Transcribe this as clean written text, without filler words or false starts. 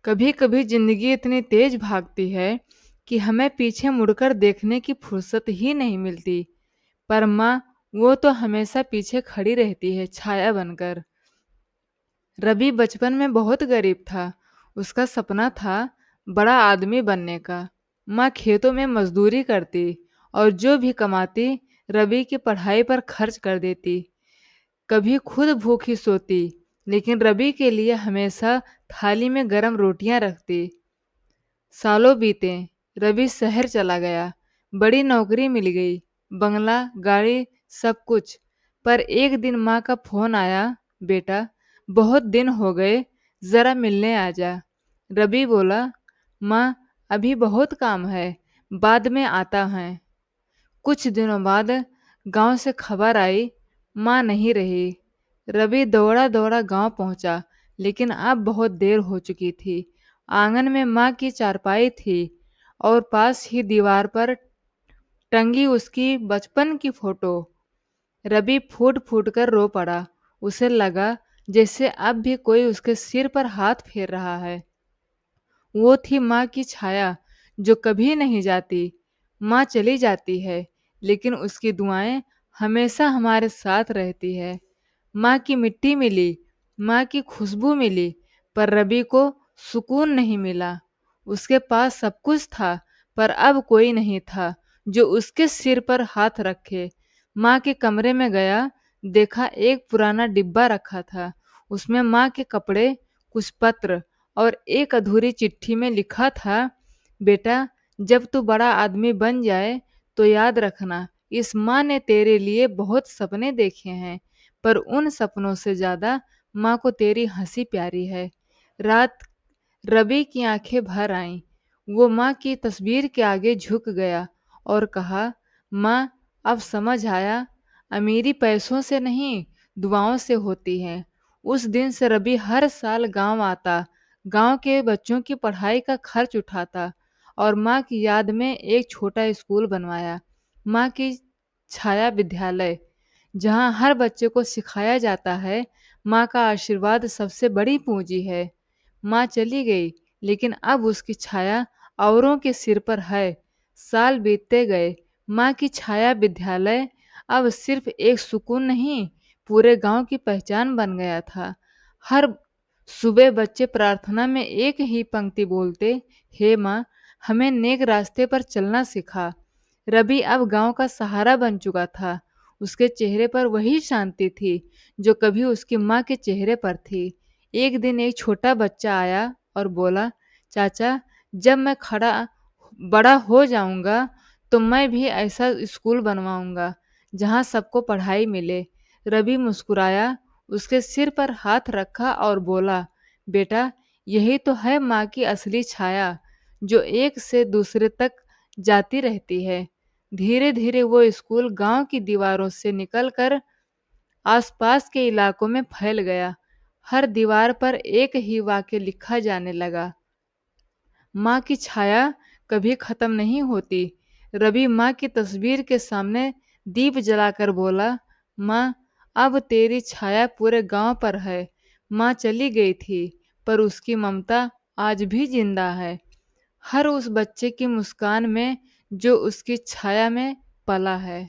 कभी कभी जिंदगी इतनी तेज भागती है कि हमें पीछे मुड़कर देखने की फुर्सत ही नहीं मिलती। पर माँ, वो तो हमेशा पीछे खड़ी रहती है, छाया बनकर। रवि बचपन में बहुत गरीब था। उसका सपना था बड़ा आदमी बनने का। माँ खेतों में मजदूरी करती और जो भी कमाती रवि की पढ़ाई पर खर्च कर देती। कभी खुद भूखी सोती, लेकिन रवि के लिए हमेशा थाली में गरम रोटियां रखती। सालों बीते, रवि शहर चला गया। बड़ी नौकरी मिल गई, बंगला, गाड़ी, सब कुछ। पर एक दिन माँ का फोन आया, बेटा, बहुत दिन हो गए, जरा मिलने आ जा। रवि बोला, माँ, अभी बहुत काम है, बाद में आता है। कुछ दिनों बाद गांव से खबर आई, माँ नहीं रही। रवि दौड़ा दौड़ा गांव पहुंचा, लेकिन अब बहुत देर हो चुकी थी। आंगन में माँ की चारपाई थी और पास ही दीवार पर टंगी उसकी बचपन की फोटो। रवि फूट फूट कर रो पड़ा। उसे लगा जैसे अब भी कोई उसके सिर पर हाथ फेर रहा है। वो थी माँ की छाया, जो कभी नहीं जाती। माँ चली जाती है, लेकिन उसकी दुआएं हमेशा हमारे साथ रहती है। माँ की मिट्टी मिली, माँ की खुशबू मिली, पर रवि को सुकून नहीं मिला। उसके पास सब कुछ था, पर अब कोई नहीं था जो उसके सिर पर हाथ रखे। माँ के कमरे में गया, देखा एक पुराना डिब्बा रखा था। उसमें माँ के कपड़े, कुछ पत्र और एक अधूरी चिट्ठी में लिखा था, बेटा, जब तू बड़ा आदमी बन जाए तो याद रखना, इस माँ ने तेरे लिए बहुत सपने देखे हैं, पर उन सपनों से ज्यादा माँ को तेरी हंसी प्यारी है। रात रवि की आंखें भर आईं। वो माँ की तस्वीर के आगे झुक गया और कहा, माँ, अब समझ आया, अमीरी पैसों से नहीं, दुआओं से होती है। उस दिन से रवि हर साल गांव आता, गांव के बच्चों की पढ़ाई का खर्च उठाता और माँ की याद में एक छोटा स्कूल बनवाया। माँ की छाया विद्यालय, जहाँ हर बच्चे को सिखाया जाता है माँ का आशीर्वाद सबसे बड़ी पूंजी है। माँ चली गई, लेकिन अब उसकी छाया औरों के सिर पर है। साल बीतते गए, माँ की छाया विद्यालय अब सिर्फ एक सुकून नहीं, पूरे गांव की पहचान बन गया था। हर सुबह बच्चे प्रार्थना में एक ही पंक्ति बोलते, हे माँ, हमें नेक रास्ते पर चलना सिखा। रवि अब गांव का सहारा बन चुका था। उसके चेहरे पर वही शांति थी जो कभी उसकी माँ के चेहरे पर थी। एक दिन एक छोटा बच्चा आया और बोला, चाचा, जब मैं बड़ा हो जाऊंगा तो मैं भी ऐसा स्कूल बनवाऊंगा जहाँ सबको पढ़ाई मिले। रवि मुस्कुराया, उसके सिर पर हाथ रखा और बोला, बेटा, यही तो है माँ की असली छाया, जो एक से दूसरे तक जाती रहती है। धीरे धीरे वो स्कूल गांव की दीवारों से निकलकर आसपास के इलाकों में फैल गया। हर दीवार पर एक ही वाक्य लिखा जाने लगा, माँ की छाया कभी खत्म नहीं होती। रवि माँ की तस्वीर के सामने दीप जलाकर बोला, माँ, अब तेरी छाया पूरे गांव पर है। माँ चली गई थी, पर उसकी ममता आज भी जिंदा है, हर उस बच्चे की मुस्कान में जो उसकी छाया में पला है।